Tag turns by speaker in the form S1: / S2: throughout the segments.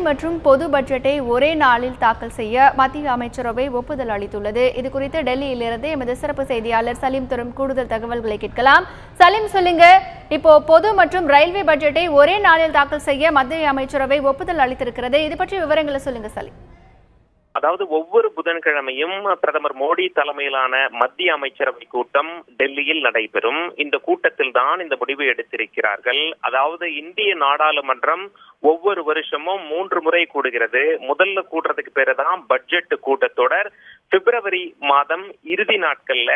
S1: மற்றும் பொது பட்ஜெட்டை ஒரே நாளில் தாக்கல் செய்ய மத்திய அமைச்சரவை ஒப்புதல் அளித்துள்ளது. இதுகுறித்து டெல்லியிலிருந்து எமது சிறப்பு செய்தியாளர் சலீம் தரும் கூடுதல் தகவல்களை கேட்கலாம். சலீம், சொல்லுங்க, இப்போ பொது மற்றும் ரயில்வே பட்ஜெட்டை ஒரே நாளில் தாக்கல் செய்ய மத்திய அமைச்சரவை ஒப்புதல் அளித்திருக்கிறது. இது பற்றி விவரங்களை சொல்லுங்க சலீம்.
S2: அதாவது ஒவ்வொரு புதன்கிழமையும் பிரதமர் மோடி தலைமையிலான மத்திய அமைச்சரவை கூட்டம் டெல்லியில் நடைபெறும். இந்த கூட்டத்தில் தான் இந்த முடிவை எடுத்திருக்கிறார்கள். அதாவது இந்திய நாடாளுமன்றம் ஒவ்வொரு வருஷமும் 3 முறை கூடுகிறது. முதல்ல கூடுறதுக்கு பேருதான் பட்ஜெட் கூட்டத்தொடர். பிப்ரவரி மாதம் இறுதி நாட்கள்ல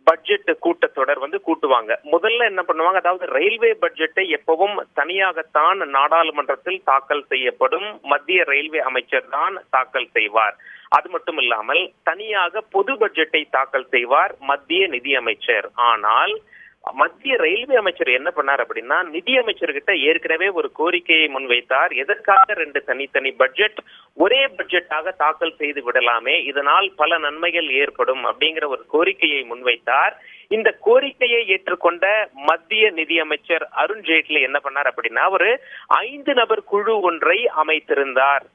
S2: பட்ஜெட் கூட்டத்தொடர் கூட்டுவாங்க. முதல்ல என்ன பண்ணுவாங்க, அதாவது ரயில்வே பட்ஜெட்டை எப்பவும் தனியாகத்தான் நாடாளுமன்றத்தில் தாக்கல் செய்யப்படும். மத்திய ரயில்வே அமைச்சர் தான் தாக்கல் செய்வார். அது மட்டும் இல்லாமல் தனியாக பொது பட்ஜெட்டை தாக்கல் செய்வார் மத்திய நிதி அமைச்சர். ஆனால் மத்திய ரயில்வே அமைச்சர் என்ன பண்ணார் அப்படின்னா, நிதி அமைச்சர்கிட்ட ஏற்கனவே ஒரு கோரிக்கையை முன்வைத்தார். எதற்காக 2 தனித்தனி பட்ஜெட் ஒரே பட்ஜெட்டாக தாக்கல் செய்து விடலாமே, இதனால் பல நன்மைகள் ஏற்படும் அப்படிங்கிற ஒரு கோரிக்கையை முன்வைத்தார். இந்த கோரிக்கையை ஏற்றுக்கொண்ட மத்திய நிதி அமைச்சர் அருண்ஜேட்லி என்ன பண்ணார் அப்படின்னா, ஒரு 5 நபர் குழு ஒன்றை அமைத்திருந்தார்.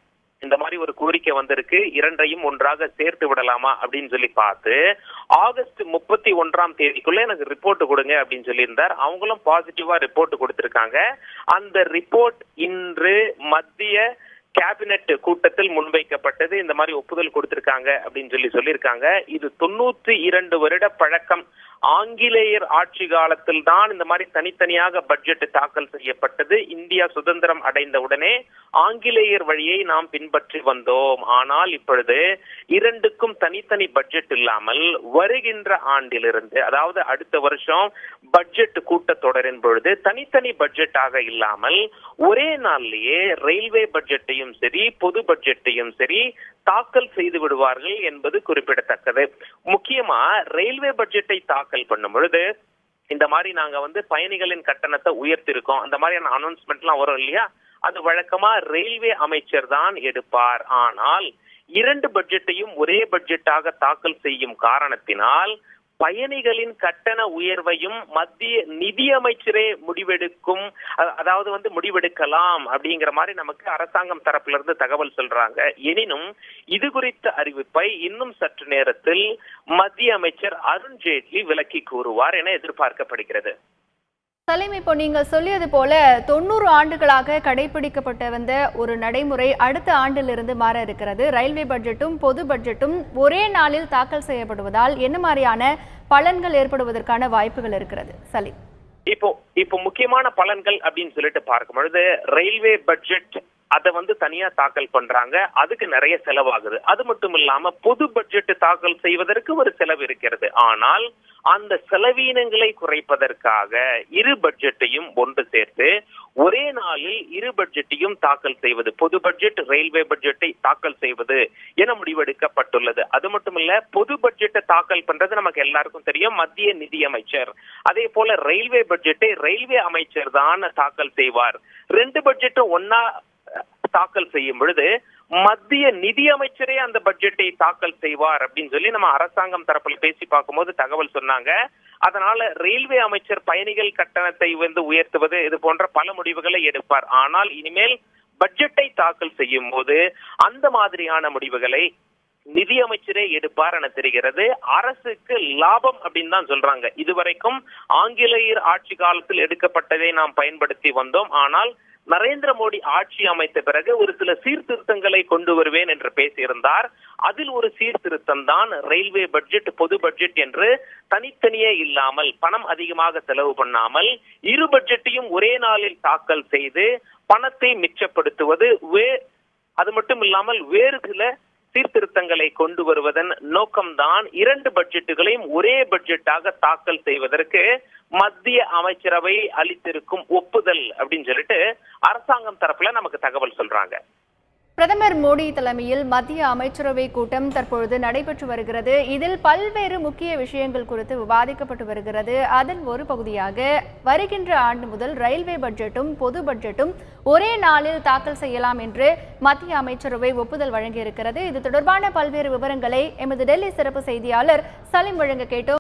S2: இந்த மாதிரி ஒரு கோரிக்கை வந்திருக்கு, 2ஐயும் ஒன்றாக சேர்த்து விடலாமா அப்படின்னு சொல்லி பார்த்து ஆகஸ்ட் 31ஆம் தேதிக்குள்ள எனக்கு ரிப்போர்ட் கொடுங்க அப்படின்னு சொல்லியிருந்தார். அவங்களும் பாசிட்டிவா ரிப்போர்ட் கொடுத்திருக்காங்க. அந்த ரிப்போர்ட் இன்று மத்திய கேபினெட் கூட்டத்தில் முன்வைக்கப்பட்டது. இந்த மாதிரி ஒப்புதல் கொடுத்திருக்காங்க அப்படின்னு சொல்லியிருக்காங்க. இது 92 வருட பழக்கம். ஆங்கிலேயர் ஆட்சி காலத்தில் தான் இந்த மாதிரி தனித்தனியாக பட்ஜெட் தாக்கல் செய்யப்பட்டது. இந்தியா சுதந்திரம் அடைந்த உடனே ஆங்கிலேயர் வழியை நாம் பின்பற்றி வந்தோம். ஆனால் இப்பொழுது 2க்கும் தனித்தனி பட்ஜெட் இல்லாமல் வருகின்ற ஆண்டிலிருந்து, அதாவது அடுத்த வருஷம் பட்ஜெட் கூட்டத்தொடரின் பொழுது தனித்தனி பட்ஜெட்டாக இல்லாமல் ஒரே நாள்லயே ரயில்வே பட்ஜெட்டையும் சரி பொது பட்ஜெட்டையும் சரி தாக்கல் செய்து விடுவார்கள் என்பது குறிப்பிடத்தக்கது. முக்கியமா ரயில்வே பட்ஜெட்டை தாக்கல் பண்ணும் பொழுது இந்த மாதிரி நாங்க பயணிகளின் கட்டணத்தை உயர்த்திருக்கோம், அந்த மாதிரியான அனௌன்ஸ்மெண்ட் எல்லாம் வரும் இல்லையா, அது வழக்கமா ரயில்வே அமைச்சர் தான் எடுப்பார். ஆனால் 2 பட்ஜெட்டையும் ஒரே பட்ஜெட்டாக தாக்கல் செய்யும் காரணத்தினால் பயணிகளின் கட்டண உயர்வையும் மத்திய நிதி அமைச்சரே முடிவெடுக்கும், அதாவது முடிவெடுக்கலாம் அப்படிங்கிற மாதிரி நமக்கு அரசாங்கம் தரப்பிலிருந்து இருந்து தகவல் சொல்றாங்க. எனினும் இது குறித்த அறிவிப்பை இன்னும் சற்று நேரத்தில் மத்திய அமைச்சர் அருண்ஜேட்லி விளக்கி கூறுவார் என எதிர்பார்க்கப்படுகிறது.
S1: சலீம், இப்போ நீங்க சொல்லியது போல 90 ஆண்டுகளாக கடைபிடிக்கப்பட்ட வந்த ஒரு நடைமுறை அடுத்த ஆண்டிலிருந்து மாற இருக்கிறது. ரயில்வே பட்ஜெட்டும் பொது பட்ஜெட்டும் ஒரே நாளில் தாக்கல் செய்யப்படுவதால் என்ன மாதிரியான பலன்கள் ஏற்படுவதற்கான வாய்ப்புகள் இருக்கிறது சலீம்?
S2: இப்போ முக்கியமான பலன்கள் அப்படின்னு சொல்லிட்டு பார்க்கும் பொழுது ரயில்வே பட்ஜெட் அதை தனியா தாக்கல் பண்றாங்க, அதுக்கு நிறைய செலவாகுது. அது மட்டும் இல்லாம பொது பட்ஜெட் தாக்கல் செய்வதற்கு ஒரு செலவு இருக்கிறது. ஆனால் அந்த செலவீனங்களை குறைப்பதற்காக இரு பட்ஜெட்டையும் ஒன்று சேர்த்து ஒரே நாளில் இரு பட்ஜெட்டையும் தாக்கல் செய்வது, பொது பட்ஜெட் ரயில்வே பட்ஜெட்டை தாக்கல் செய்வது என முடிவெடுக்கப்பட்டுள்ளது. அது மட்டுமல்ல, பொது பட்ஜெட்டை தாக்கல் பண்றது நமக்கு எல்லாருக்கும் தெரியும், மத்திய நிதி அமைச்சர். அதே போல ரயில்வே பட்ஜெட்டை ரயில்வே அமைச்சர் தான் தாக்கல் செய்வார். 2 பட்ஜெட்டும் ஒன்னா தாக்கல் செய்யும் பொழுது மத்திய நிதி அமைச்சரே அந்த பட்ஜெட்டை தாக்கல் செய்வார் அப்படின்னு சொல்லி நம்ம அரசாங்கம் தரப்பில் பேசி பார்க்கும்போது தகவல் சொன்னாங்க. அதனால ரயில்வே அமைச்சர் பயணிகள் கட்டணத்தை உயர்த்துவது இது போன்ற பல முடிவுகளை எடுப்பார். ஆனால் இனிமேல் பட்ஜெட்டை தாக்கல் செய்யும் போது அந்த மாதிரியான முடிவுகளை நிதி அமைச்சரே எடுப்பார் என தெரிகிறது. அரசுக்கு லாபம் அப்படின்னு தான் சொல்றாங்க. இதுவரைக்கும் ஆங்கிலேயர் ஆட்சி காலத்தில் எடுக்கப்பட்டதை நாம் பயன்படுத்தி வந்தோம். ஆனால் நரேந்திர மோடி ஆட்சி அமைத்த பிறகு ஒரு சில சீர்திருத்தங்களை கொண்டு வருவேன் என்று பேசியிருந்தார். அதில் ஒரு சீர்திருத்தம் தான் ரயில்வே பட்ஜெட் பொது பட்ஜெட் என்று தனித்தனியே இல்லாமல் பணம் அதிகமாக செலவு பண்ணாமல் இரு பட்ஜெட்டையும் ஒரே நாளில் தாக்கல் செய்து பணத்தை மிச்சப்படுத்துவது. அது மட்டும் இல்லாமல் வேறு சில சீர்திருத்தங்களை கொண்டு வருவதன் நோக்கம்தான் 2 பட்ஜெட்டுகளையும் ஒரே பட்ஜெட்டாக தாக்கல் செய்வதற்கு மத்திய அமைச்சரவை அளித்திருக்கும் ஒப்புதல் அப்படின்னு சொல்லிட்டு அரசாங்கம் தரப்புல நமக்கு தகவல் சொல்றாங்க.
S1: பிரதமர் மோடி தலைமையில் மத்திய அமைச்சரவை கூட்டம் தற்பொழுது நடைபெற்று வருகிறது. இதில் பல்வேறு முக்கிய விஷயங்கள் குறித்து விவாதிக்கப்பட்டு வருகிறது. அதன் ஒரு பகுதியாக வருகின்ற ஆண்டு முதல் ரயில்வே பட்ஜெட்டும் பொது பட்ஜெட்டும் ஒரே நாளில் தாக்கல் செய்யலாம் என்று மத்திய அமைச்சரவை ஒப்புதல் வழங்கியிருக்கிறது. இது தொடர்பான பல்வேறு விவரங்களை எமது டெல்லி சிறப்பு செய்தியாளர் சலீம் வழங்க கேட்டோம்.